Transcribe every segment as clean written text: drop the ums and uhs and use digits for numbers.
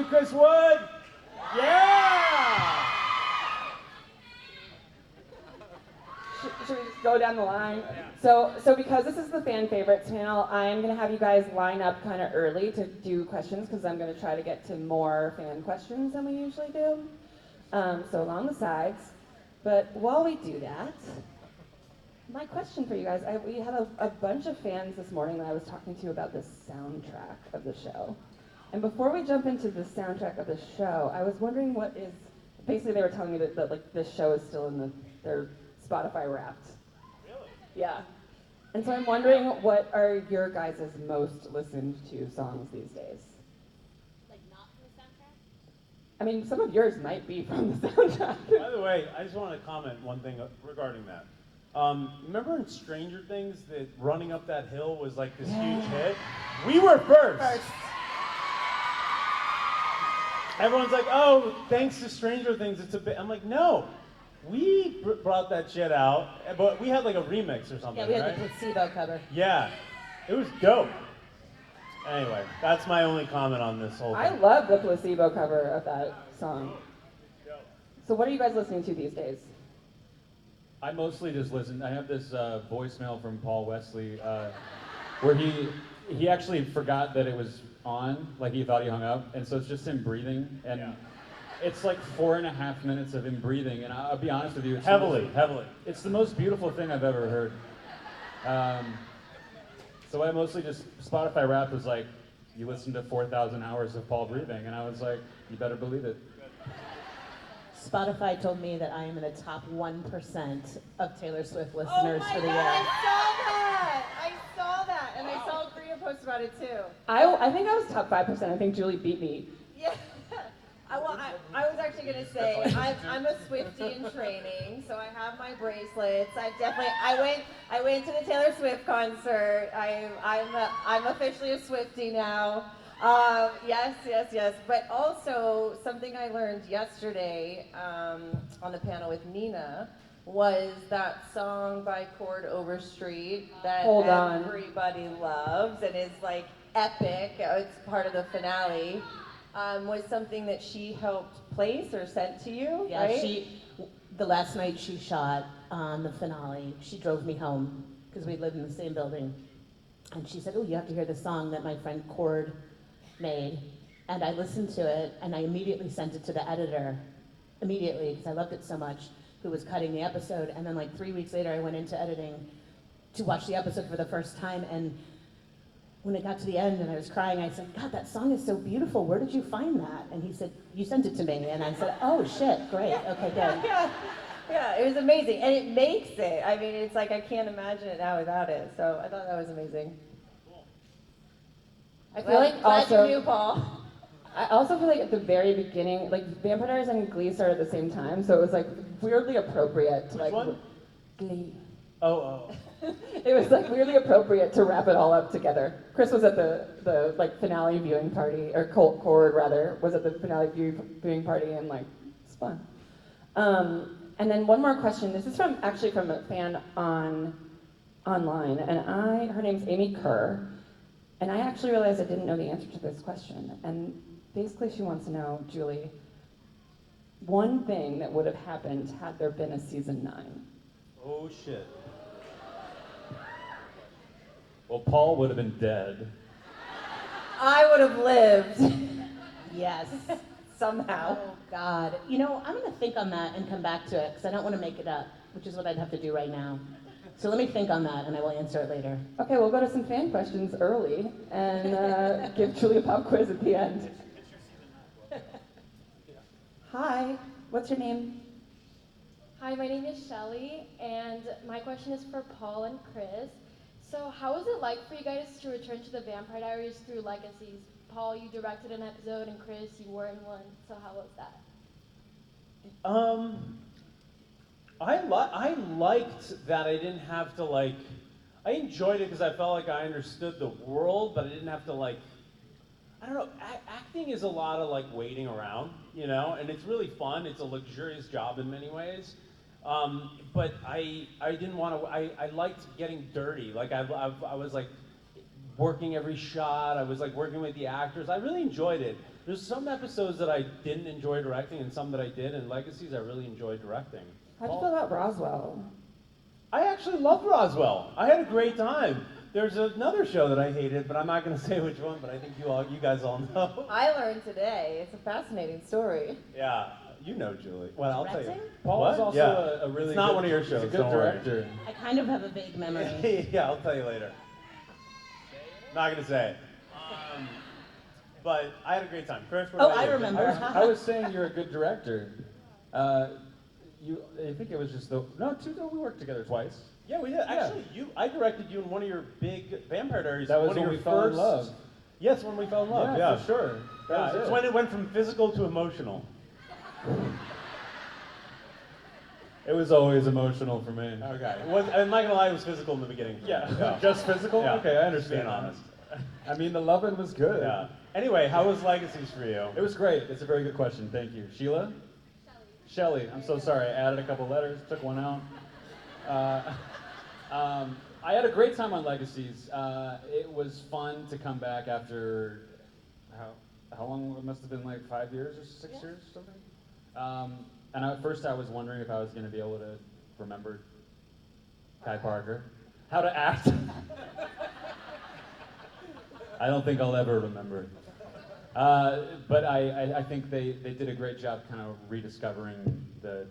Chris Wood. Yeah. Should we just go down the line? So because this is the fan favorites panel, I'm going to have you guys line up kind of early to do questions because I'm going to try to get to more fan questions than we usually do. So along the sides. But while we do that, my question for you guys, we had a bunch of fans this morning that I was talking to about the soundtrack of the show. And before we jump into the soundtrack of the show, I was wondering what is, basically they were telling me that like this show is still in their Spotify Wrapped. Really? Yeah. And so I'm wondering, what are your guys' most listened to songs these days? Like not from the soundtrack? I mean, some of yours might be from the soundtrack. By the way, I just want to comment one thing regarding that. Remember in Stranger Things that running up that hill was like this huge hit? We were first. Everyone's like, oh, thanks to Stranger Things, it's a bit. I'm like, no. We brought that shit out, but we had like a remix or something, Yeah, we had right? the placebo cover. Yeah, it was dope. Anyway, that's my only comment on this whole thing. I love the placebo cover of that song. So what are you guys listening to these days? I mostly just listen. I have this voicemail from Paul Wesley where he actually forgot that it was on, like he thought he hung up, and so it's just him breathing, and it's like 4.5 minutes of him breathing, and I'll be honest with you, it's Heavily. It's the most beautiful thing I've ever heard. So I mostly just, Spotify Wrapped was like, you listen to 4,000 hours of Paul breathing, and I was like, you better believe it. Spotify told me that I am in the top 1% of Taylor Swift listeners for the year. I saw that, and I saw Bria post about it too. I think I was top 5%. I think Julie beat me. Yeah. I was actually gonna say I'm a Swiftie in training, so I have my bracelets. I went to the Taylor Swift concert. I'm officially a Swiftie now. Yes. But also something I learned yesterday on the panel with Nina was that song by Chord Overstreet that everybody loves and is like epic. It's part of the finale. Was something that she helped place or sent to you, Yeah, right? the last night she shot on the finale, she drove me home because we lived in the same building. And she said, oh, you have to hear the song that my friend Cord made. And I listened to it and I immediately sent it to the editor, immediately, because I loved it so much, who was cutting the episode. And then like 3 weeks later, I went into editing to watch the episode for the first time. And when it got to the end and I was crying, I said, God, that song is so beautiful. Where did you find that? And he said, you sent it to me. And I said, oh, shit, great. Okay, good. Yeah, it was amazing. And it makes it. I mean, it's like I can't imagine it now without it. So I thought that was amazing. I feel like glad also, you knew, Paul. I also feel like at the very beginning, like Vampire Diaries and Glee started at the same time, so it was like weirdly appropriate to Which one? Glee. Oh. It was like weirdly appropriate to wrap it all up together. Chris was at the like finale viewing party, or Cord rather, was at the finale viewing party, and like it's fun. And then one more question. This is actually from a fan online, and her name's Amy Kerr, and I actually realized I didn't know the answer to this question. And basically, she wants to know, Julie, one thing that would have happened had there been a season 9. Oh shit. Well, Paul would have been dead. I would have lived. Yes. Somehow. Oh, God. You know, I'm going to think on that and come back to it, because I don't want to make it up, which is what I'd have to do right now. So let me think on that, and I will answer it later. Okay, we'll go to some fan questions early, and give Julie a pop quiz at the end. Hi, what's your name? Hi, my name is Shelly, and my question is for Paul and Chris. So how was it like for you guys to return to the Vampire Diaries through Legacies? Paul, you directed an episode, and Chris, you were in one. So how was that? I liked that I didn't have to like. I enjoyed it because I felt like I understood the world, but I didn't have to like. I don't know. Acting is a lot of like waiting around, you know, and it's really fun. It's a luxurious job in many ways. But I didn't want to. I liked getting dirty. Like I was like working every shot. I was like working with the actors. I really enjoyed it. There's some episodes that I didn't enjoy directing and some that I did, and Legacies I really enjoyed directing. How'd you feel about Roswell? I actually loved Roswell. I had a great time. There's another show that I hated, but I'm not going to say which one, but I think you guys all know. I learned today. It's a fascinating story. Yeah, you know Julie. Well, I'll tell you. Directing? Paul What? is also Yeah. a really It's not good, one of your he's shows, a good don't worry. director. I kind of have a vague memory. Yeah, I'll tell you later. Not going to say it. But I had a great time. Chris, what Oh, about I you? remember. I was saying you're a good director. I think it was just no, we worked together twice. Yeah, we did. Actually, I directed you in one of your big Vampire Diaries. That was one of when your we fell in first- love. Yes, when we fell in love. Yeah, for sure. That Yeah, was it's it. when it went from physical to emotional. It was always emotional for me. Okay. I'm not gonna lie, it was physical in the beginning. Yeah, just physical? Yeah. Okay, I understand. Being honest. I mean, the loving was good. Yeah. Anyway, how was Legacies for you? It was great. It's a very good question. Thank you. Sheila? Shelly. I'm so sorry. I added a couple letters, took one out. I had a great time on Legacies. It was fun to come back after, how long? It must have been like 5 years or 6 years or something. And at first I was wondering if I was going to be able to remember Kai Parker, how to act. I don't think I'll ever remember. But I think they did a great job kind of rediscovering the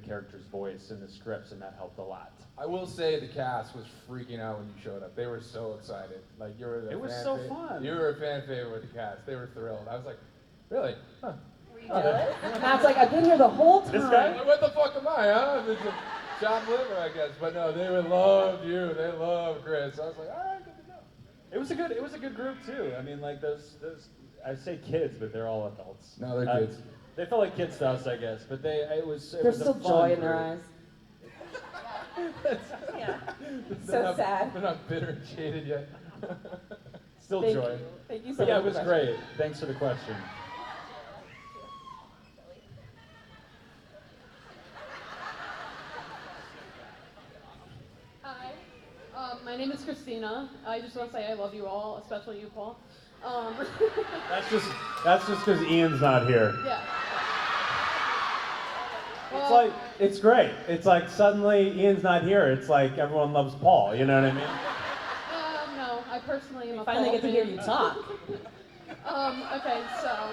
character's voice in the scripts, and that helped a lot. I will say the cast was freaking out when you showed up. They were so excited. Like you were the It was fan so fa- fun. You were a fan favorite with the cast. They were thrilled. I was like, really? Huh. Were you jealous? Matt's like, I've been here the whole time. This guy- Like, what the fuck am I, huh? It's a chopped liver, I guess. But no, they would love you. They love Chris. I was like, all right, good to know. It was a good group too. I mean, like those I say kids, but they're all adults. No, they're kids. They felt like kids to us, I guess, but it was There's a still fun joy in their group. eyes. Yeah. They're So not- sad. They're not bitter and jaded yet. Still Thank joy. you. Thank you so But yeah, much. it was for that. great. Thanks for the question. Hi, my name is Christina. I just want to say I love you all, especially you, Paul. That's just because Ian's not here. Yeah. It's like, it's great. It's like suddenly Ian's not here. It's like everyone loves Paul. You know what I mean? No, I personally am a Finally Paul get to hear fan. you talk. Okay, so.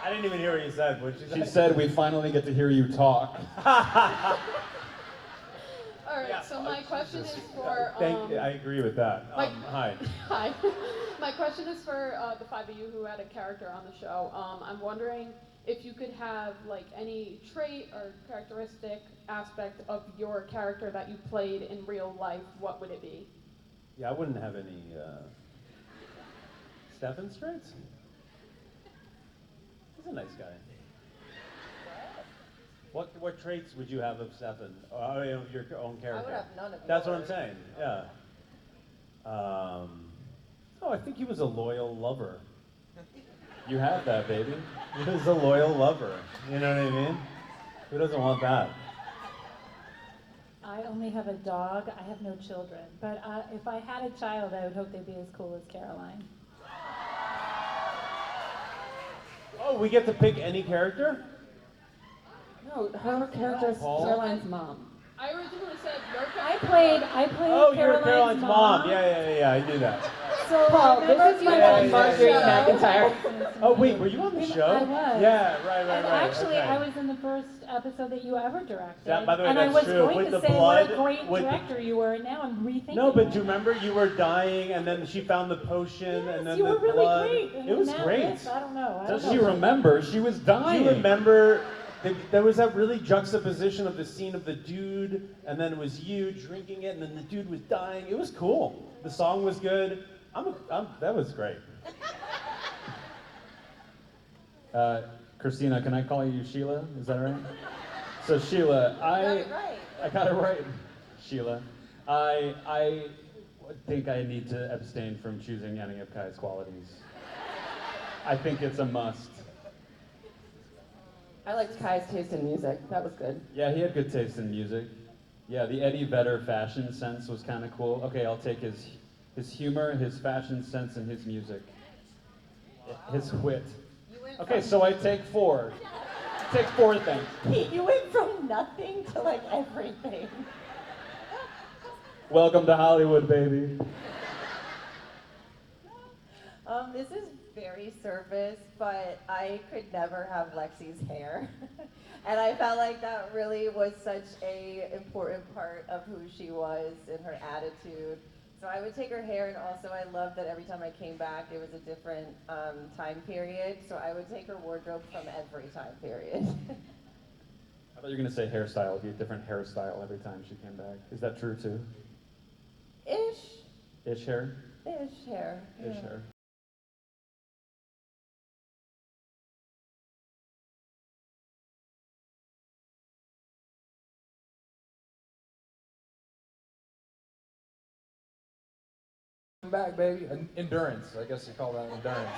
I didn't even hear what you said. What'd you say? She said, "We finally get to hear you talk." All right, so my question is for. I agree with that. my- Hi. Hi. My question is for the five of you who had a character on the show. I'm wondering if you could have like any trait or characteristic aspect of your character that you played in real life, what would it be? Yeah, I wouldn't have any Stefan's traits. He's a nice guy. What traits would you have of Stefan? Of your own character? I would have none of That's what I'm yours. saying. Yeah. I think he was a loyal lover. You have that, baby. He was a loyal lover. You know what I mean? Who doesn't want that? I only have a dog. I have no children. But if I had a child, I would hope they'd be as cool as Caroline. Oh, we get to pick any character? No, her character is Paul? Caroline's mom. I originally said your I character. played Oh, you're Caroline's Caroline's mom. Yeah, I knew that. So Paul, remember this is my you friend had Marguerite the MacIntyre. Oh, wait, were you on the show? I was. Yeah, right. And actually, okay. I was in the first episode that you ever directed. That- by the way, and that's I was true. going With to the say blood, what a great with the- director you were, and now I'm rethinking. No, but it. do you remember you were dying, and then she found the potion, Yes, and then you the were really blood. great. And It was now great. this, I don't know. Does she remember? She was Do dying. you remember? There was that really juxtaposition of the scene of the dude, and then it was you drinking it, and then the dude was dying. It was cool. The song was good. That was great. Christina, can I call you Sheila? Is that right? So Sheila, got it right. I got it right. Sheila, I think I need to abstain from choosing any of Kai's qualities. I think it's a must. I liked Kai's taste in music. That was good. Yeah, he had good taste in music. Yeah, the Eddie Vedder fashion sense was kind of cool. Okay, I'll take his humor, his fashion sense, and his music. His wit. You went Okay, from- so I take 4. Take 4 things. Pete, you went from nothing to like everything. Welcome to Hollywood, baby. This is very surface, but I could never have Lexi's hair. And I felt like that really was such a important part of who she was and her attitude. So I would take her hair, and also I loved that every time I came back, it was a different time period. So I would take her wardrobe from every time period. I thought you were gonna say hairstyle. It'd be a different hairstyle every time she came back. Is that true too? Ish. Ish hair? Ish hair. Ish yeah. hair. Back, baby. Endurance. I guess you call that endurance.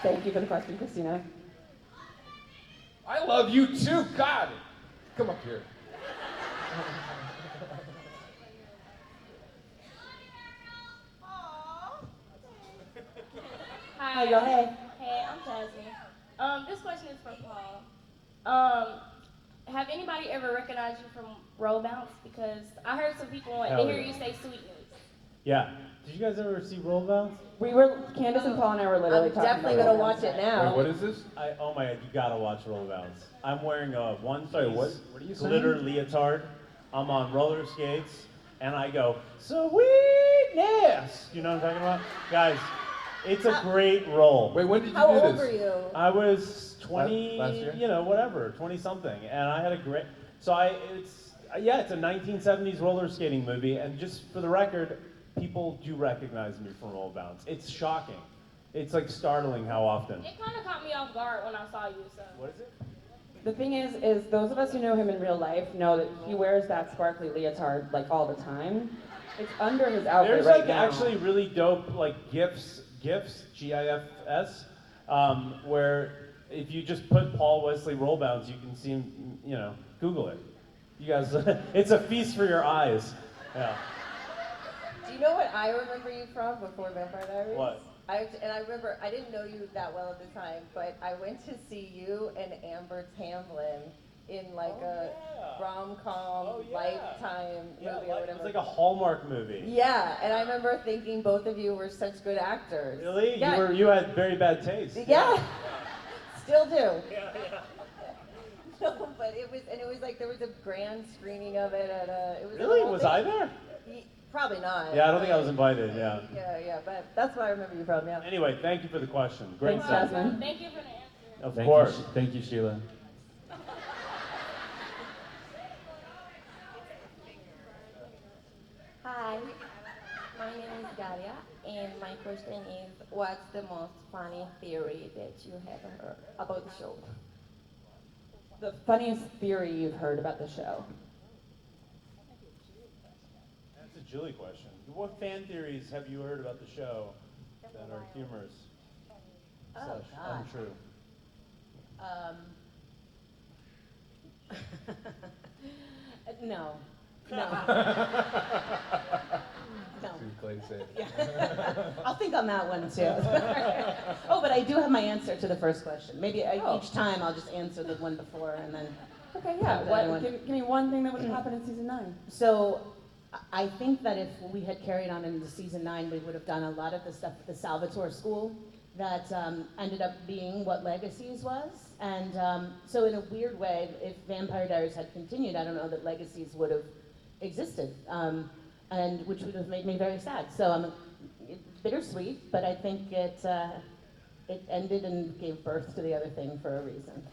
Thank you for the question, Christina. I love you too, God. Come up here. Hi. Go ahead. Hey, I'm Jasmine. This question is for Paul. Have anybody ever recognized you from Roll Bounce? Because I heard some people when Hell they hear yeah. you say sweetness. Yeah. Did you guys ever see Roll Bounce? Candace and Paul and I were literally I'm talking definitely about gonna Roll watch Bounce. it now. Wait, what is this? Oh my god, you gotta watch Roll Bounce. I'm wearing a Sorry, what one-piece are you glitter saying? leotard. I'm on roller skates, and I go, sweetness! You know what I'm talking about? Guys, it's a great role. Wait, when did you How do old this? were you? I was 20, Last year? you know, whatever, 20 something, and I had a great. So it's a 1970s roller skating movie, and just for the record, people do recognize me from Roll Bounce. It's shocking. It's like startling how often. It kind of caught me off guard when I saw you. So. What is it? The thing is those of us who know him in real life know that he wears that sparkly leotard like all the time. It's under his outfit There's right like now. actually really dope like GIFs, GIFs, where if you just put Paul Wesley Roll Bounce, you can see him, you know, Google it. You guys, it's a feast for your eyes. Yeah. Do you know what I remember you from before Vampire Diaries? What? I remember, I didn't know you that well at the time, but I went to see you and Amber Tamblyn in like a rom-com Lifetime movie or It whatever. was like a Hallmark movie. Yeah, and I remember thinking both of you were such good actors. Really? Yeah. You had very bad taste. Yeah. Still do. Yeah. No, but it was like there was a grand screening of it at it was Really? a whole Was thing. I there? Probably not. Yeah, I don't think I was invited. Yeah. Yeah, but that's what I remember you from, yeah. Anyway, thank you for the question. Great Thanks, stuff. Jasmine. Thank you for the answer. Of Thank course. You, thank you, Sheila. Hi, my name is Galia, and my question is, what's the most funny theory that you have heard about the show? The funniest theory you've heard about the show. That's a Julie question. What fan theories have you heard about the show that are humorous? Oh, slash God. untrue? No. No. No. Too clay to say. Yeah. I'll think on that one too. Oh, but I do have my answer to the first question. Maybe each time I'll just answer the one before and then. Okay, yeah. Have the other one. Give me one thing that would have happened in season 9. So I think that if we had carried on into season 9, we would have done a lot of the stuff at the Salvatore School that ended up being what Legacies was. And so in a weird way, if Vampire Diaries had continued, I don't know that Legacies would have existed, and which would have made me very sad. So it's bittersweet, but I think it ended and gave birth to the other thing for a reason.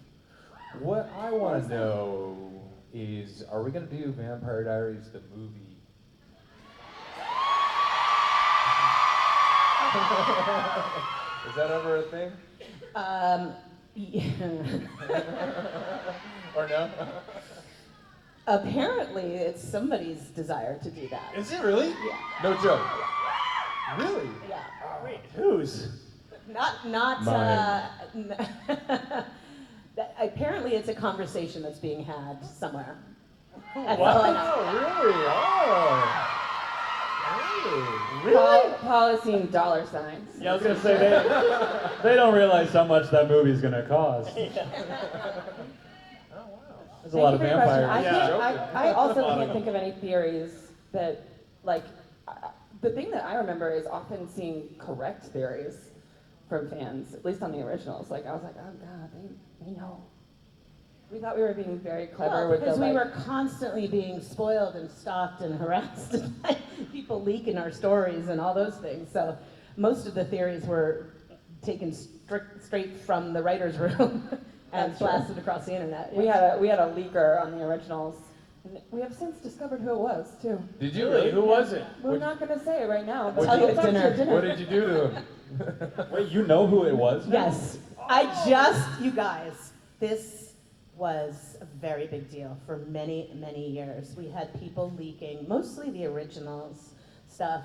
What I want to know is, are we going to do Vampire Diaries the movie? Is that ever a thing? Or no? Apparently, it's somebody's desire to do that. Is it really? Yeah. No joke. Really? Yeah. Wait, whose? Not. Mine. Apparently, it's a conversation that's being had somewhere. That's Wow. all I know. Oh, really? Oh. Paul has seen dollar signs. Yeah, I was gonna say they don't realize how much that movie's gonna cost. Oh, wow. There's a lot of Thank you for your question. vampires. I also can't think of any theories that, like, the thing that I remember is often seeing correct theories from fans, at least on the originals. Like, I was like, oh God, they know. We thought we were being very clever with the, because we like, were constantly being spoiled and stalked and harassed by people leaking our stories and all those things. So most of the theories were taken straight from the writer's room and blasted across the internet. we had a leaker on the originals. And we have since discovered who it was, too. Did you really? Who was it? We're not going to say it right now, but Tell you it's at after dinner. What did you do to him? Wait, you know who it was now? Yes. You guys, this was a very big deal for many, many years. We had people leaking, mostly the originals stuff,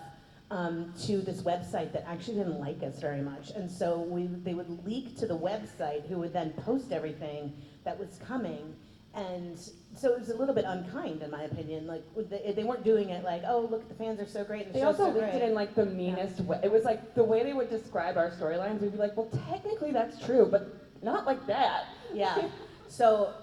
to this website that actually didn't like us very much. And so they would leak to the website, who would then post everything that was coming. And so it was a little bit unkind, in my opinion. Like, they weren't doing it like, oh, look, the fans are so great. And the they show's also so leaked great. it in, like, the meanest way. It was like the way they would describe our storylines, we'd be like, well, technically that's true, but not like that. Yeah. So,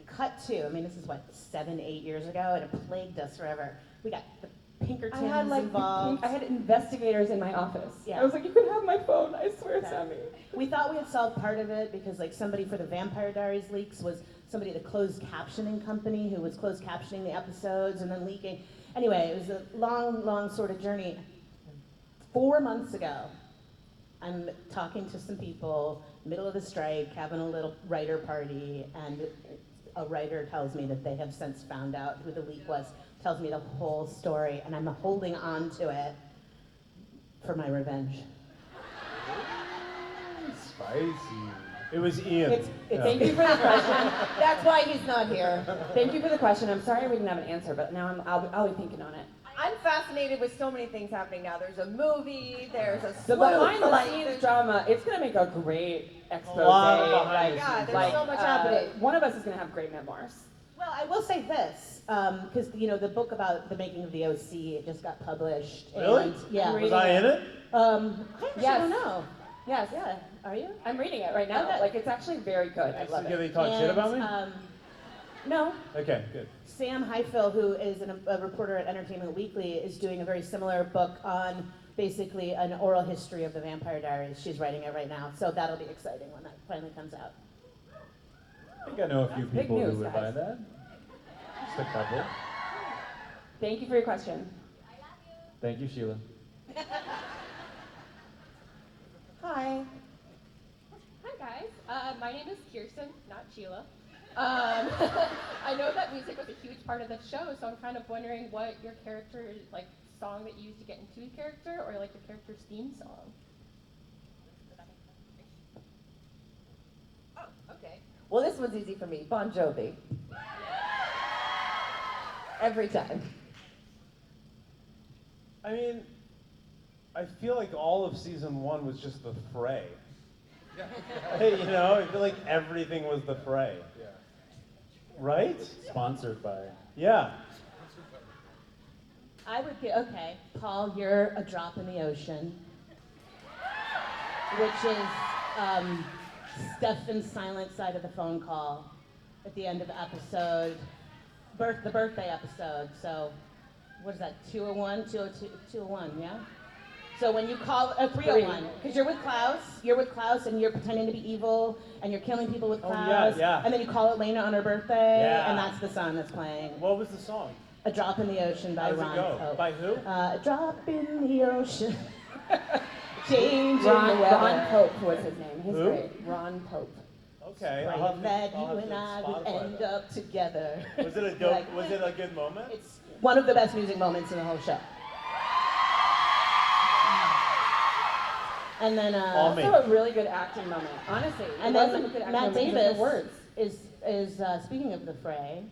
cut to, I mean, this is what, 7, 8 years ago, and it plagued us forever. We got the Pinkertons involved. I had investigators in my office. Yeah. I was like, you can have my phone, I swear, Sammy. We thought we had solved part of it because, like, somebody for the Vampire Diaries leaks was somebody at the closed captioning company who was closed captioning the episodes and then leaking. Anyway, it was a long, long sort of journey. 4 months ago, I'm talking to some people, middle of the strike, having a little writer party, and a writer tells me that they have since found out who the leak was, tells me the whole story, and I'm holding on to it for my revenge. Spicy. It was Ian. Thank you for the question. That's why he's not here. Thank you for the question. I'm sorry we didn't have an answer, but now I'll be thinking on it. I'm fascinated with so many things happening now. There's a movie, there's a The slope, behind the like, scenes there's- drama, it's gonna make a great expose. lot of behind the God, there's so much happening. One of us is gonna have great memoirs. Well, I will say this, because the book about the making of the OC, it just got published. Really? And, yeah. I'm Was I in it? I actually Yes. don't know. Yes. Yeah, are you? I'm reading it right now. Okay. Like, it's actually very good. I love Did it. they talk shit about me? No. Okay, good. Sam Highfill, who is a reporter at Entertainment Weekly, is doing a very similar book on basically an oral history of the Vampire Diaries. She's writing it right now, so that'll be exciting when that finally comes out. I think I know a few Big people news, who would guys. buy that. Just a couple. Thank you for your question. Thank you, Sheila. Hi. Hi guys, my name is Kirsten, not Sheila. I know that music was a huge part of the show, so I'm kind of wondering what your character, like, song that you used to get into the character, or like the character's theme song. Oh, okay. Well, this one's easy for me. Bon Jovi. Every time. I mean, I feel like all of season 1 was just the fray. Hey, I feel like everything was the fray. Yeah. Right? Sponsored by. Yeah. I would get, okay, Paul, you're a drop in the ocean, which is Stefan's silent side of the phone call at the end of the episode, the birthday episode. So, what is that, 201, 202, 201, yeah? So when you call, 301, because you're with Klaus and you're pretending to be evil and you're killing people with Klaus. yeah. And then you call Elena on her birthday, Yeah. and that's the song that's playing. What was the song? A Drop in the Ocean by How does Ron it go? Pope. By who? A drop in the ocean. Changing the Ron weather. Pope was his name. He's Who? great. Ron Pope. Okay. Praying that I'll you have and to I would Spotify end that. up together. Was it a dope? Like, Was it a good moment? It's one of the best music moments in the whole show. And then, All me. Also a really good acting moment, honestly. It and wasn't a then good acting Matt moment, just Davis the words. is speaking of the fray,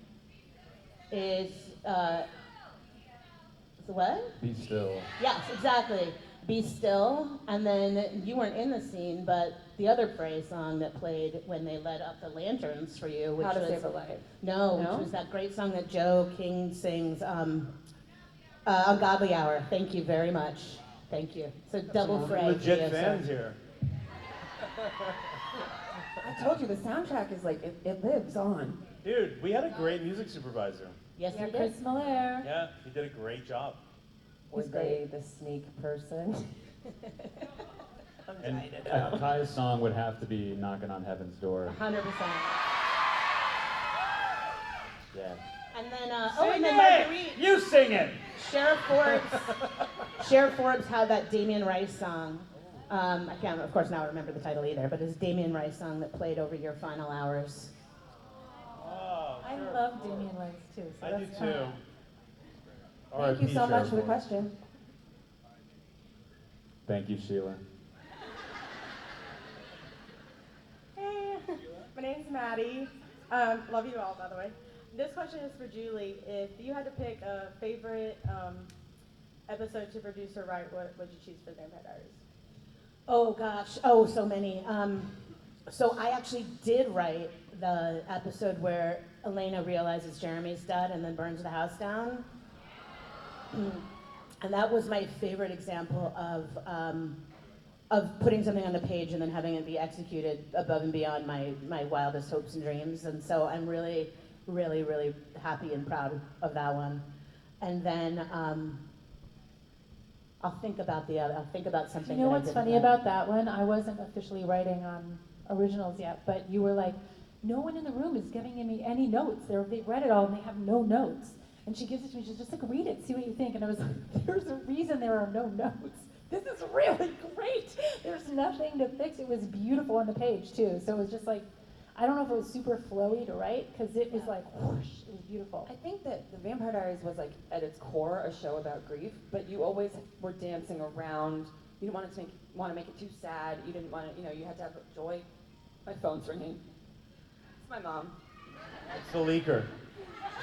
is the what? Be still. Yes, exactly. Be Still, and then you weren't in the scene, but the other Fray song that played when they lit up the lanterns for you, which How to was Save a Life. no, No? which was that great song that Joe King sings. Ungodly Hour. Thank you very much. Thank you. So double fray. Legit fans here. I told you the soundtrack is like it lives on. Dude, we had a great music supervisor. Yes, Yeah, we did. Chris Miller. Yeah, he did a great job. Was they the sneak person? And Kai's song would have to be Knocking on Heaven's Door. 100%. Yeah. And then, and then Marguerite. You sing it! Sheriff Forbes had that Damien Rice song. I can't, of course, now remember the title either, but it's a Damien Rice song that played over your final hours. Oh, I sure. love Damien Rice too. So I do that's too. fun. Thank you so much for the question. Thank you, Sheila. Hey, my name's Maddie. Love you all, by the way. This question is for Julie. If you had to pick a favorite episode to produce or write, what would you choose for Vampire Diaries? Oh gosh, so many. So I actually did write the episode where Elena realizes Jeremy's dead and then burns the house down. And that was my favorite example of putting something on the page and then having it be executed above and beyond my wildest hopes and dreams. And so I'm really, really, really happy and proud of that one. And then I'll think about something. You know that I what's did funny write. about that one? I wasn't officially writing on originals yet, but you were like, no one in the room is giving me any notes. They read it all and they have no notes. And she gives it to me, she's just like, read it, see what you think. And I was like, there's a reason there are no notes. This is really great. There's nothing to fix. It was beautiful on the page too. So it was just like, I don't know if it was super flowy to write, because it was like, whoosh, it was beautiful. I think that The Vampire Diaries was like, at its core, a show about grief, but you always were dancing around. You didn't want to make it too sad. You didn't want to, you had to have joy. My phone's ringing. It's my mom. It's the leaker.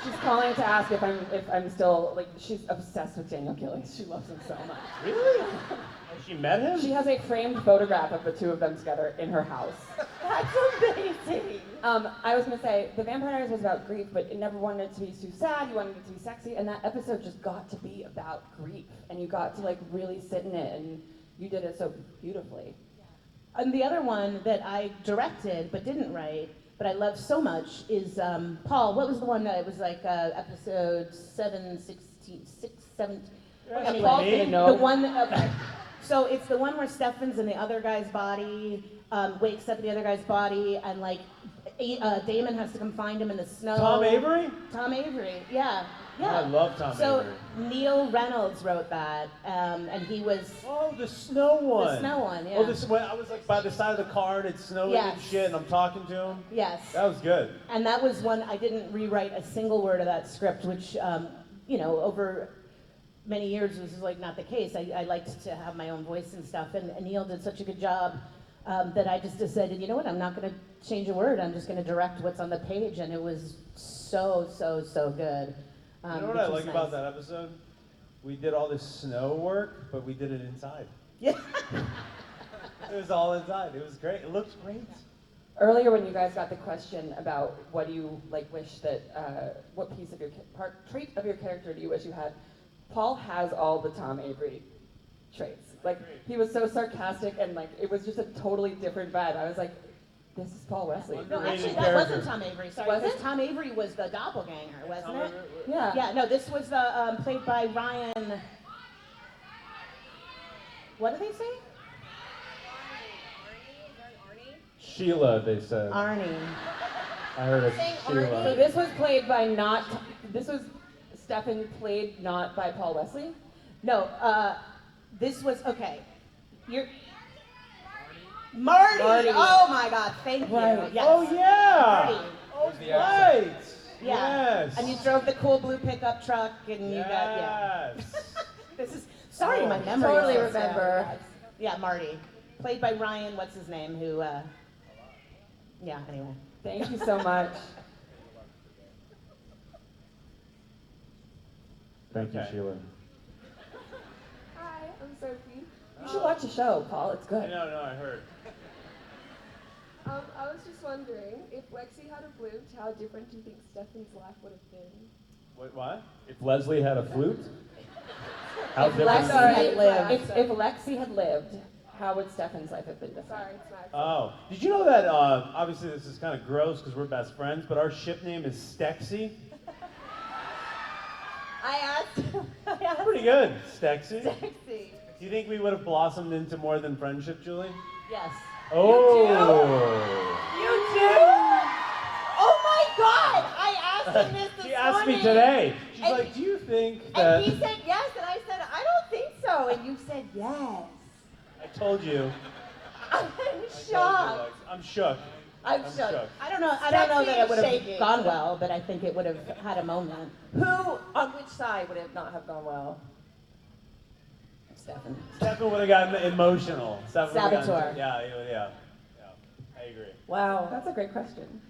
She's calling to ask if I'm still, like, she's obsessed with Daniel Gillies. She loves him so much. Really? Has she met him? She has a framed photograph of the two of them together in her house. That's amazing. I was gonna say, The Vampire Diaries was about grief, but it never wanted it to be too sad. You wanted it to be sexy, and that episode just got to be about grief, and you got to like really sit in it, and you did it so beautifully. And the other one that I directed but didn't write, but I love so much is Paul. What was the one that it was like episode 7, 16, 6, 7? Anyway, Paul's gonna know. The one that, okay. So it's the one where Stefan's in the other guy's body, wakes up in the other guy's body, and like Damon has to come find him in the snow. Tom Avery? Tom Avery, yeah. I love Tom Avery. So Neil Reynolds wrote that, and he was Oh, the snow one. the snow one, yeah. Oh, this when I was like by the side of the car and it's snowing and Yes. shit, and I'm talking to him. Yes. That was good. And that was one I didn't rewrite a single word of that script, which over many years was like not the case. I liked to have my own voice and stuff, and Neil did such a good job that I just decided, you know what, I'm not going to change a word. I'm just going to direct what's on the page, and it was so good. You know what I like about that episode? We did all this snow work, but we did it inside. Yeah. It was all inside. It was great. It looked great. Earlier, when you guys got the question about what do you like wish that, what piece of your trait of your character do you wish you had, Paul has all the Tom Avery traits. Like he was so sarcastic and like it was just a totally different vibe. I was like, this is Paul Wesley. No, actually, that character. wasn't Tom Avery. Sorry, Was because it? Tom Avery was the doppelganger, wasn't it? Yeah. Yeah, no, this was the played by Ryan. What did they say? Sheila, they said. Arnie. I heard it. So Sheila. this was played by Stefan played not by Paul Wesley? No, this was okay. You're Marty. Marty. Oh my God! Thank you. Right. Yes. Oh yeah. Marty. Oh Who's the accent? right. Yeah. Yes. And you drove the cool blue pickup truck, and you got yeah. Yes. This is sorry, my memory. Totally is so remember. bad. Yeah, Marty, played by Ryan. What's his name? Who? Yeah. Anyway. Thank you so much. Thank you, Okay. Sheila. Hi, I'm Sophie. You should watch the show, Paul. It's good. No, I heard. I was just wondering, if Lexi had a flute, how different do you think Stefan's life would have been? What? If Leslie had a flute, How If different. Lexi had lived, if Lexi had lived, how would Stefan's life have been different? Sorry, it's my Oh, did you know that, obviously this is kind of gross because we're best friends, but our ship name is Stexy? I asked Pretty good, Stexy. Sexy. Do you think we would have blossomed into more than friendship, Julie? Yes. Oh! You do? Oh my God! I asked him this She morning. asked me today. She's And like, do you think that... And he said yes, and I said, I don't think so. And you said yes. I told you. I'm I told you, shocked. Lex. I'm shook. I'm I'm shook. shook. I don't know that it would have Shaking. gone well, but I think it would have had a moment. Who, on which side would it not have gone well? Stefan. Stefan would have gotten emotional. Stefan would've gotten- Saboteur. Yeah. I agree. Wow. That's a great question.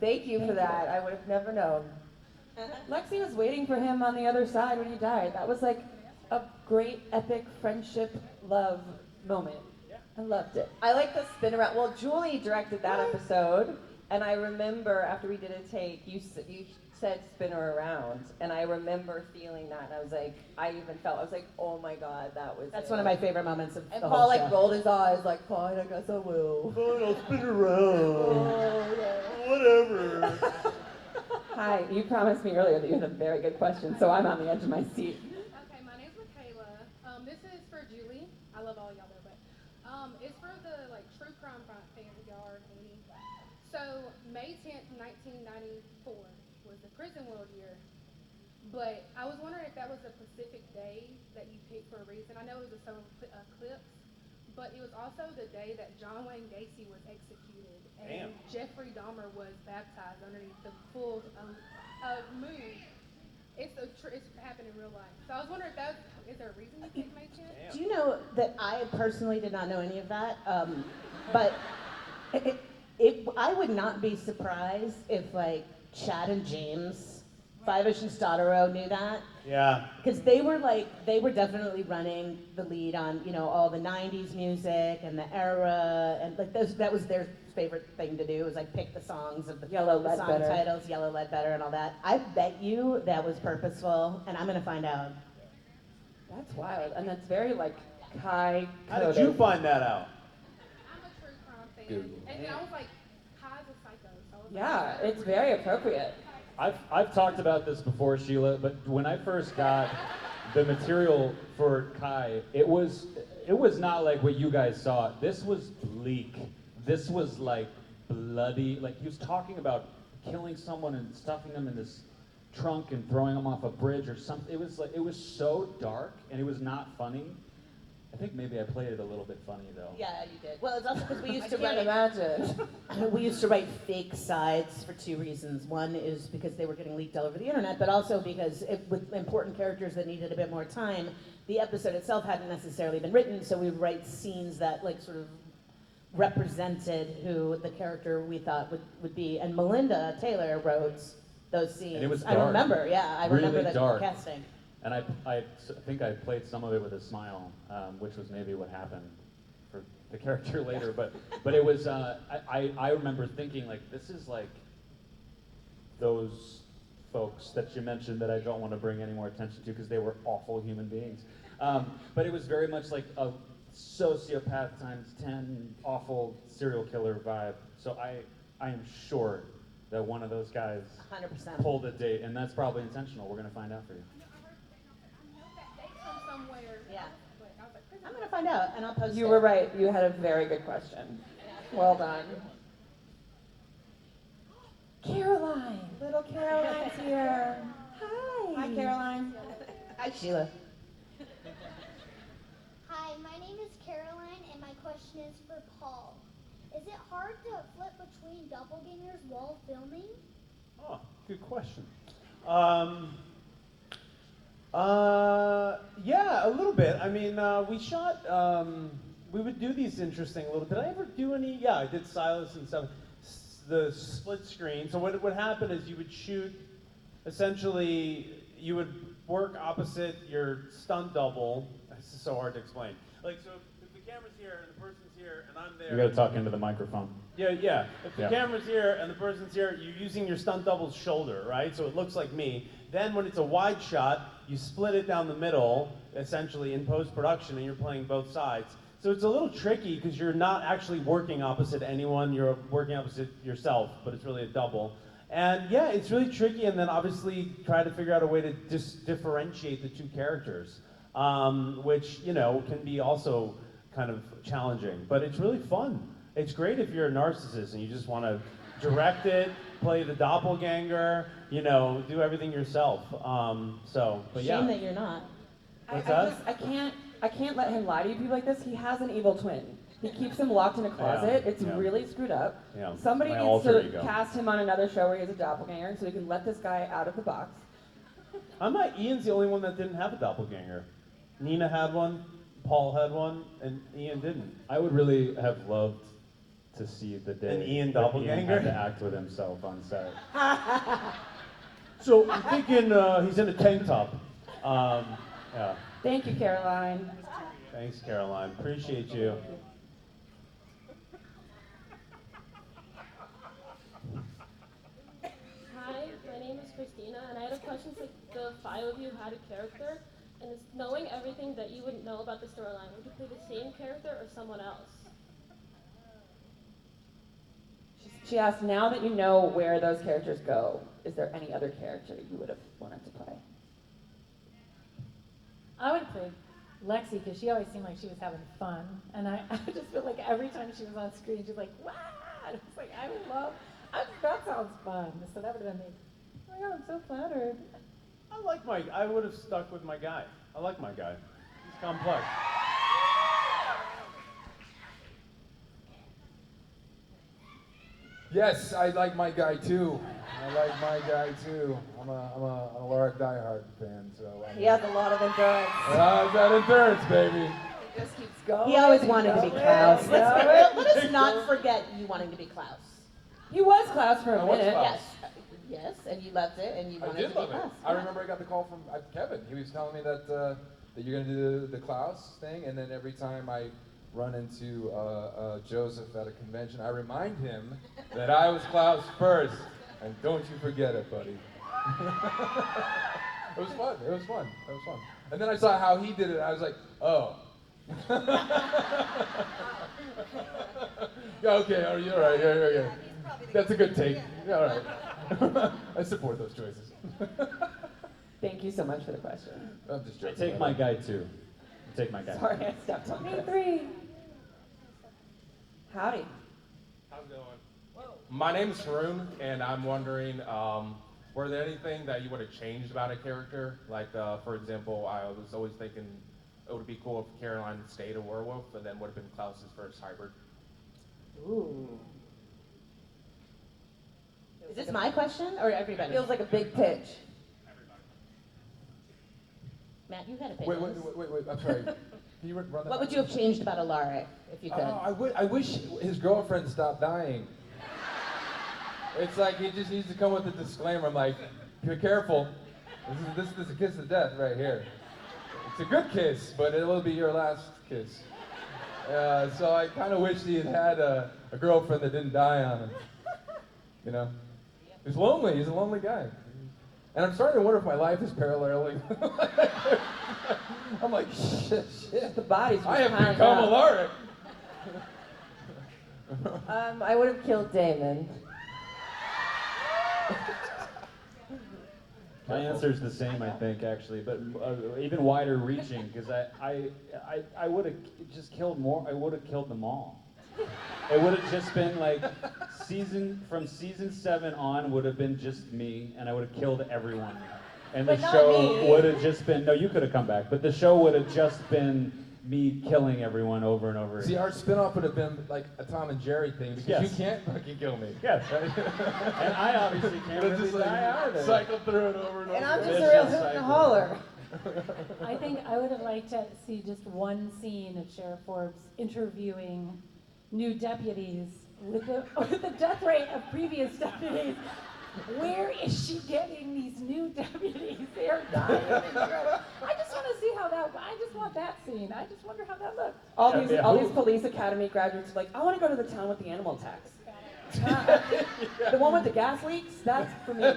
Thank you for that. I would have never known. Lexi was waiting for him on the other side when he died. That was like a great, epic friendship, love moment. I loved it. I like the spin around. Well, Julie directed that episode, and I remember after we did a take, you said spin her around, and I remember feeling that, and I was like, I was like, oh my God, that was. That's it. one of my favorite moments of And the Paul whole like show. rolled his eyes, like, fine, I guess I will. Fine, I'll spin around. Oh, Whatever. Hi, you promised me earlier that you had a very good question, so I'm on the edge of my seat. Okay, my name's Michaela. This is for Julie. I love all y'all though, but it's for the like true crime fans y'all are hating. So May 10th, 1994 was the prison world year, but I was wondering if that was a specific day that you picked for a reason. I know it was a solar eclipse, but it was also the day that John Wayne Gacy was executed and Jeffrey Dahmer was baptized underneath the full moon. It's happened in real life. So I was wondering if is there a reason you picked May 10th? Do you know that I personally did not know any of that? But I would not be surprised if like Chad and James, Five Ocean Stottero knew that. Yeah. Because they were definitely running the lead on, all the 90s music and the era, and like that was their favorite thing to do, was like pick the songs of the Yellow the song Ledbetter. titles, Yellow Ledbetter and all that. I bet you that was purposeful, and I'm gonna find out. That's wild, and that's very like Kai. How did you find that out? I'm a true crime fan, and then I was like, Kai's a psycho. So I was Yeah, like, it's very appropriate. I've talked about this before, Sheila, but when I first got the material for Kai, it was not like what you guys saw. This was bleak. This was like bloody. Like he was talking about killing someone and stuffing them in this trunk and throwing them off a bridge or something. It was so dark and it was not funny. I think maybe I played it a little bit funny though. Yeah, you did. Well, it's also because we used I to can't write. imagine. We used to write fake sides for two reasons. One is because they were getting leaked all over the internet, but also because with important characters that needed a bit more time, the episode itself hadn't necessarily been written, so we would write scenes that like sort of represented who the character we thought would be. And Melinda Taylor wrote those scenes. And it was I dark. remember, I remember Really the dark. casting. And I think I played some of it with a smile, which was maybe what happened for the character later. But it was, I remember thinking, like, this is like those folks that you mentioned that I don't want to bring any more attention to because they were awful human beings. But it was very much like a sociopath times 10 awful serial killer vibe. So I am sure that one of those guys 100%. pulled a date, and that's probably intentional. We're going to find out for you. somewhere. Yeah. But I was like, I'm gonna find out, and I'll post it. You were right. You had a very good question. Well done. Caroline. Little Caroline's here. Hi. Hi, Caroline. Hi, Sheila. Hi, my name is Caroline, and my question is for Paul. Is it hard to flip between doppelgangers while filming? Oh, good question. Yeah, a little bit. I mean, we shot, we would do these interesting little, did I ever do any? Yeah, I did Silas and stuff. The split screen. So what would happen is you would shoot, essentially, you would work opposite your stunt double. This is so hard to explain. Like, so if the camera's here and the person's here and I'm there. You gotta talk into the microphone. Yeah. If the Yeah. camera's here and the person's here, you're using your stunt double's shoulder, right? So it looks like me. Then when it's a wide shot, you split it down the middle, essentially in post-production, and you're playing both sides. So it's a little tricky because you're not actually working opposite anyone, you're working opposite yourself, but it's really a double. And yeah, it's really tricky, and then obviously try to figure out a way to differentiate the two characters, which, you know, can be also kind of challenging, but it's really fun. It's great if you're a narcissist and you just want to direct it, play the doppelganger, you know, do everything yourself. But yeah. Shame that you're not. What's that? I can't let him lie to you people like this. He has an evil twin. He keeps him locked in a closet. It's really screwed up. Yeah. Somebody My needs alter to ego. cast him on another show where he has a doppelganger so we can let this guy out of the box. Ian's the only one that didn't have a doppelganger. Nina had one, Paul had one, and Ian didn't. I would really have loved to see the day An Ian that doppelganger? Ian had to act with himself on set. So I'm thinking he's in a tank top. Yeah. Thank you, Caroline. Thanks, Caroline. Appreciate you. Hi, my name is Christina, and I had a question since the five of you had a character, and it's knowing everything that you would know about the storyline. Would you play the same character or someone else? She asked, now that you know where those characters go, is there any other character you would have wanted to play? I would play Lexi because she always seemed like she was having fun, and I just feel like every time she was on screen, she's like, "Wow!" It's like that sounds fun. So that would have been me. Oh my God, I'm so flattered. I would have stuck with my guy. I like my guy. He's complex. Yes, I like my guy too. I'm a Laura diehard fan, so. He has a lot of endurance. That endurance, baby. He just keeps going. He always wanted to be Klaus. Let us not forget you wanting to be Klaus. He was Klaus for a minute. Yes. Yes, and you loved it, and you wanted to be love Klaus. it. I remember I got the call from Kevin. He was telling me that you're gonna do the Klaus thing, and then every time I run into Joseph at a convention, I remind him that I was Klaus first, and don't you forget it, buddy. It was fun. And then I saw how he did it. I was like, oh. Okay, are you all right? Yeah. That's a good take. Yeah, all right. I support those choices. Thank you so much for the question. I'm just I joking. take my guy too. Take my guy. Sorry, I stepped on Me Chris. three. Howdy. How's it going? My name's Haroon, and I'm wondering, were there anything that you would have changed about a character? Like, for example, I was always thinking it would be cool if Caroline stayed a werewolf, but then would have been Klaus's first hybrid. Ooh. Is this my question or everybody? Feels like a big pitch. Matt, you had a Wait, opinion. I'm sorry. Can you run that? What would you have changed about Alaric if you could? I wish his girlfriend stopped dying. It's like he just needs to come with a disclaimer. I'm like, be careful. This is a kiss of death right here. It's a good kiss, but it will be your last kiss. So I kind of wish he had a girlfriend that didn't die on him. You know? He's lonely. He's a lonely guy. And I'm starting to wonder if my life is paralleling. I'm like, shit. The body's I have piling become up. Alaric. I would have killed Damon. My answer is the same, I think, actually, but even wider reaching, because I would have just killed more. I would have killed them all. It would have just been like from season 7 on would have been just me, and I would have killed everyone. And But the not show me. would have just been you could have come back, but the show would have just been me killing everyone over and over See, again. our spinoff would have been like a Tom and Jerry thing because Yes. you can't fucking kill me. Yes, and I obviously can't Let's really just die either. cycle through it over and over. And I'm just Vicious a real hoot and cycle. holler. I think I would have liked to see just one scene of Sheriff Forbes interviewing new deputies with the death rate of previous deputies. where is she getting these new deputies? They're dying. I just want to see how that. I just want that scene. I just wonder how that looks. All these police academy graduates are like, I want to go to the town with the animal tax. The one with the gas leaks, that's for me.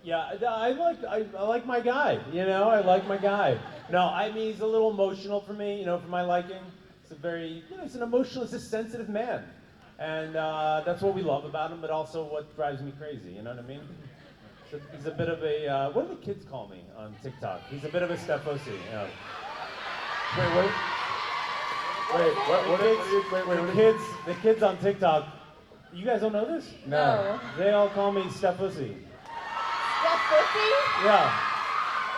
Yeah, I like my guy. You know, I like my guy. No, I mean he's a little emotional for me. You know, for my liking. He's a very, he's an emotional, he's a sensitive man, and that's what we love about him. But also what drives me crazy. You know what I mean? He's a bit of a what do the kids call me on TikTok? He's a bit of a Steffosi. You know. The kids on TikTok. You guys don't know this? No. They all call me Steffosi. Steffosi? Yeah.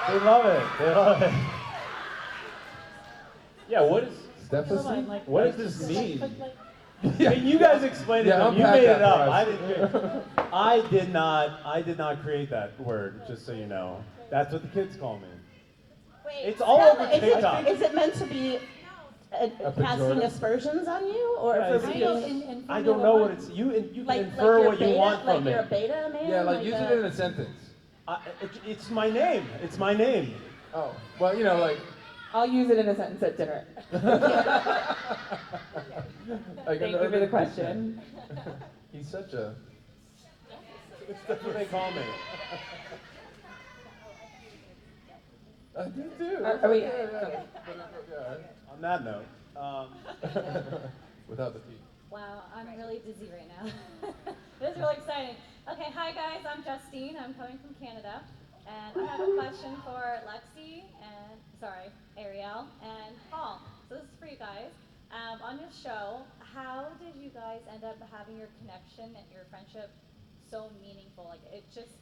They love it. They love it. Yeah, what is Steffosi? what does this mean? Yeah. I mean, you guys explained it. Yeah, To me. You unpack made that it up. for us. I didn't. I did not create that word. Just so you know, that's what the kids call me. Wait, It's all over TikTok. Is it meant to be casting pejorative? aspersions on you, or Yeah, for it's- being I don't know what it's. You can like infer you're what you beta, want like from you're it. a beta man? Yeah, like use it in a sentence. It's my name. It's my name. Oh, well, you know, like. I'll use it in a sentence at dinner. Like Thank you for the question. He's such a. That's what they call me. I do too. Are we? On that note, Without the P. Wow, I'm really dizzy right now. This is really exciting. Okay, hi guys, I'm Justine. I'm coming from Canada. And I have a question for Lexi and, Arielle and Paul. So this is for you guys. On your show, how did you guys end up having your connection and your friendship so meaningful? Like, it just,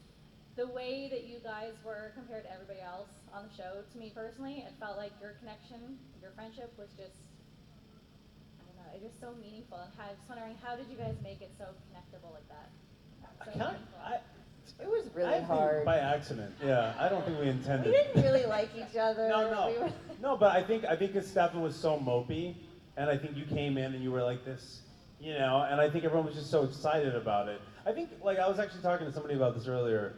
the way that you guys were compared to everybody else on the show, to me personally, it felt like your connection, your friendship was just, I don't know, it was so meaningful. And I was wondering, how did you guys make it so connectable like that? So meaningful. It was really I think hard. by accident. Yeah, I don't think we intended. We didn't really like each other. No. We were... No, but I think because Stefan was so mopey, and I think you came in and you were like this, you know, and I think everyone was just so excited about it. I think, like, I was actually talking to somebody about this earlier.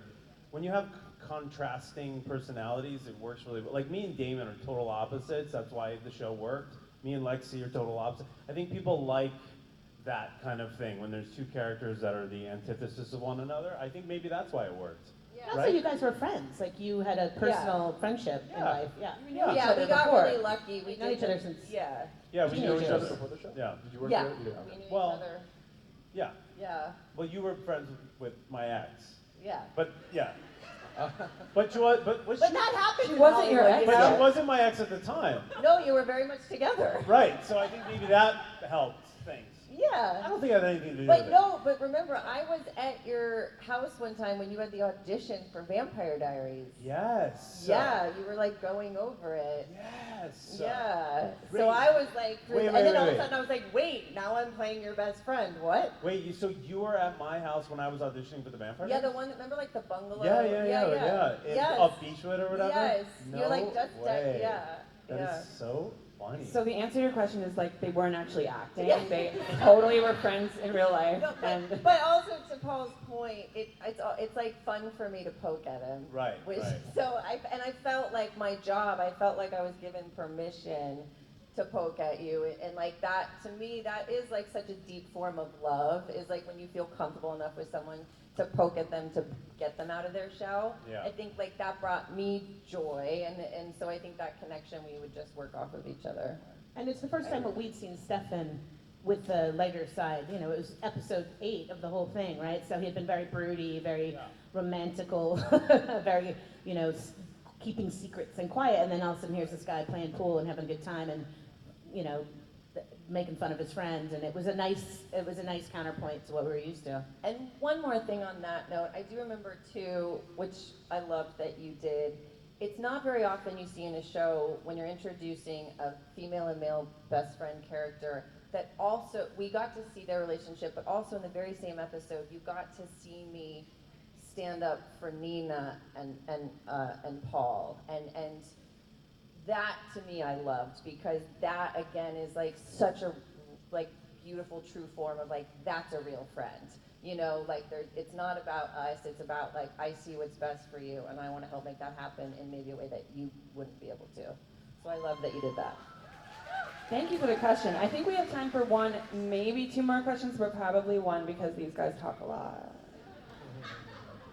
When you have contrasting personalities, it works really well. Like, me and Damon are total opposites. That's why the show worked. Me and Lexi are total opposites. I think people like that kind of thing when there's two characters that are the antithesis of one another. I think maybe that's why it worked. Yeah. Also, you guys were friends. Like, you had a personal friendship in life. Yeah. We got really lucky. We know each other since. Yeah. Yeah, we knew each other before the show. Yeah. Did you work Yeah. together? We knew Well, each other. Yeah. Yeah. Well, you were friends with my ex. Yeah. But yeah. But she was. But But she, that happened. She in wasn't your Hollywood, ex, you But know? she wasn't my ex at the time. No, you were very much together. Right. So I think maybe that helped things. Yeah. I don't think it had anything to do But with no, but remember, I was at your house one time when you had the audition for Vampire Diaries. it. Yes. Yeah, you were like going over it. Yes. Yeah. Great. So I was like, Wait, and then wait, all of wait. a sudden I was like, wait, now I'm playing your best friend. What? Wait. So you were at my house when I was auditioning for the Vampire? Yeah, the Diaries? one, remember like the bungalow? Yeah. Yes. Up Beachwood or whatever. Yes. No You're like just way. yeah. That yeah. is so funny. So the answer to your question is like they weren't actually acting. Yeah. They totally were friends in real life. No, And but also to Paul's point, it's like fun for me to poke at him. Right, Which, right. So I felt like my job. I felt like I was given permission to poke at you, and like that to me, that is like such a deep form of love. Is like when you feel comfortable enough with someone to poke at them to get them out of their shell. Yeah. I think like that brought me joy, and so I think that connection we would just work off of each other. And it's the first time that we'd seen Stefan with the lighter side. You know, it was episode 8 of the whole thing, right? So he had been very broody, very romantical, very, you know, keeping secrets and quiet. And then all of a sudden here's this guy playing pool and having a good time and, you know, making fun of his friends. And it was a nice counterpoint to what we were used to. And one more thing on that note, I do remember too, which I loved that you did. It's not very often you see in a show when you're introducing a female and male best friend character that also, we got to see their relationship, but also in the very same episode, you got to see me stand up for Nina and Paul. And that to me I loved, because that again is like such a like beautiful true form of like that's a real friend. you know, like it's not about us, it's about like, I see what's best for you and I want to help make that happen in maybe a way that you wouldn't be able to. So I love that you did that. Thank you for the question. I think we have time for one, maybe two more questions, but probably one because these guys talk a lot.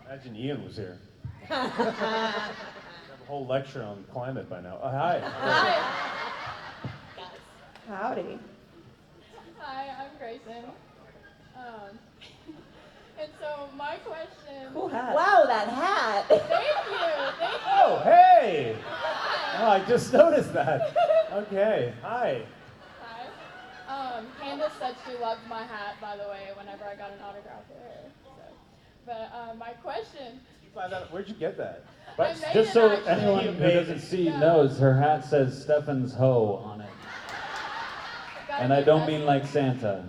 Imagine Ian was here. Have a whole lecture on climate by now. Hi. Howdy. Hi, I'm Grayson. And so my question. Cool hat. Wow, that hat. Thank you. Oh, hey. Oh, I just noticed that. Okay. Hi. Hi. Candace said she loved my hat, by the way, whenever I got an autograph with her. So. But my question. Where'd you get that? But I made just it so actually. anyone who doesn't see knows, her hat says Stefan's Hoe on it. And I don't mean like Santa.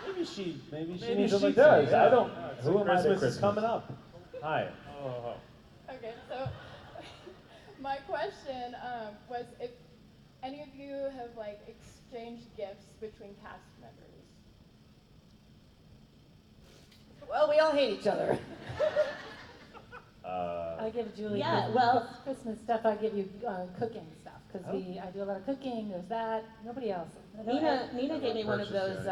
Maybe she Maybe needs she to does. Yeah. I don't. So Who am I to Christmas is Christmas? coming up. Hi. Oh. Okay, so my question was if any of you have like exchanged gifts between cast members. Well, we all hate each other. I give Julie Christmas stuff. I give you cooking stuff because I do a lot of cooking. There's that. Nobody else. Nina gave me one of those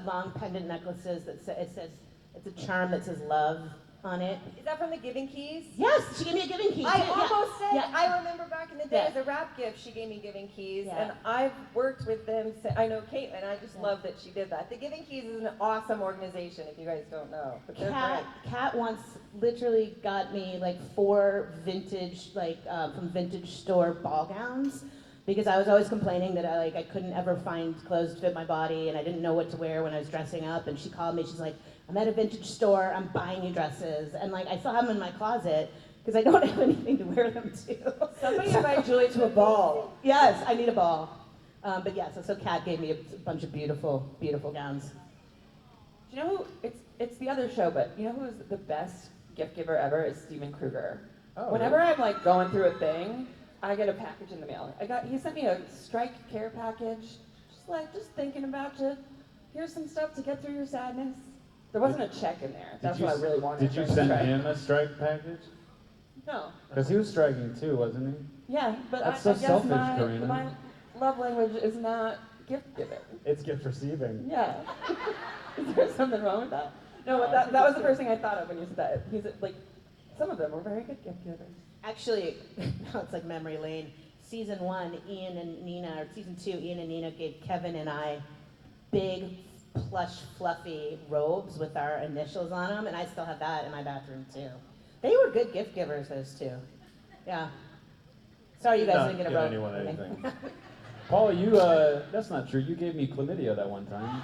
long pendant necklaces that it says it's a charm that says love on it. Is that from the Giving Keys? Yes, she gave me a Giving Keys. I too. almost said, Yeah. I remember back in the day Yeah. as a rap gift, she gave me Giving Keys, Yeah. and I've worked with them. I know Caitlin, I just love that she did that. The Giving Keys is an awesome organization, if you guys don't know. But they're Kat once literally got me like 4 vintage, from vintage store ball gowns. Because I was always complaining that I couldn't ever find clothes to fit my body and I didn't know what to wear when I was dressing up. And she called me, she's like, I'm at a vintage store, I'm buying you dresses. And I still have them in my closet because I don't have anything to wear them to. Somebody invite Julie to a ball. Yes, I need a ball. But yeah, so Kat gave me a bunch of beautiful, beautiful gowns. Do you know who, it's the other show, but you know who's the best gift giver ever is Steven Kruger. Oh, Whenever I'm going through a thing, I get a package in the mail. He sent me a strike care package, just thinking about you. Here's some stuff to get through your sadness. There wasn't a check in there. That's what I really wanted. Did you send him a strike package? No. Because he was striking too, wasn't he? Yeah, but That's I so guess selfish, my Carina. love language is not gift giving. It's gift receiving. Yeah. Is there something wrong with that? No, but that was the first thing I thought of when you said that. He's some of them were very good gift givers. Actually, now it's like memory lane. Season 1, Ian and Nina, or season 2, Ian and Nina gave Kevin and I big, plush, fluffy robes with our initials on them, and I still have that in my bathroom too. They were good gift givers, those two. Yeah. Sorry you guys didn't get a robe. Anyone anything. Paul, that's not true. You gave me chlamydia that one time.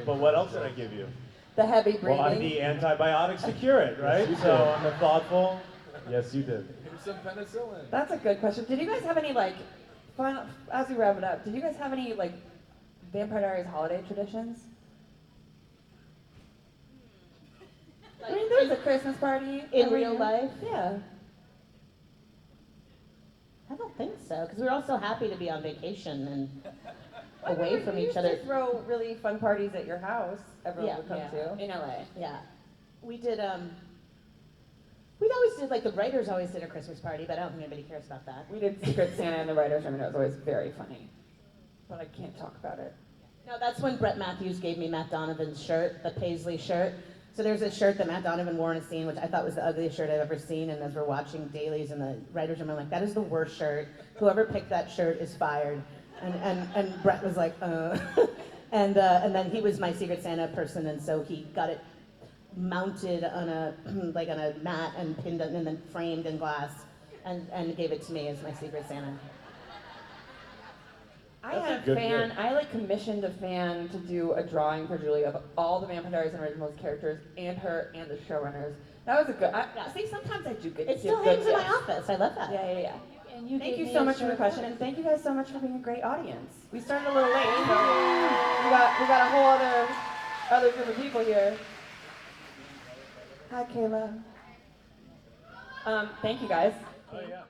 But what else did I give you? The heavy breathing. Well, the antibiotics to cure it, right? Yes, you So did. I'm a thoughtful. Yes, you did. Here's some penicillin. That's a good question. Did you guys have any as we wrap it up, did you guys have any Vampire Diaries holiday traditions? I mean, there's a Christmas party In every real year. life? Yeah. I don't think so, because we were all so happy to be on vacation and away from We each used other. to throw really fun parties at your house. Everyone would come to. In LA. Yeah. We did, we'd always did, the writers always did a Christmas party, but I don't think anybody cares about that. We did Secret Santa in the writer's room, and it was always very funny. But I can't talk about it. No, that's when Brett Matthews gave me Matt Donovan's shirt, the Paisley shirt. So there's a shirt that Matt Donovan wore in a scene, which I thought was the ugliest shirt I've ever seen. And as we're watching dailies in the writer's room, I'm like, that is the worst shirt. Whoever picked that shirt is fired. And Brett was like, and then he was my Secret Santa person, and so he got it mounted on a on a mat and pinned it and then framed in glass, and gave it to me as my Secret Santa. I commissioned a fan to do a drawing for Julie of all the Vampire Diaries and Originals characters and her and the showrunners. That was a good. See, sometimes I do good. It still hangs in my office. I love that. Yeah. And you Thank gave you me so a much for the shirt. question, and thank you guys so much for being a great audience. We started a little late, so we got a whole other group of people here. Hi, Kayla. Thank you guys. Oh yeah.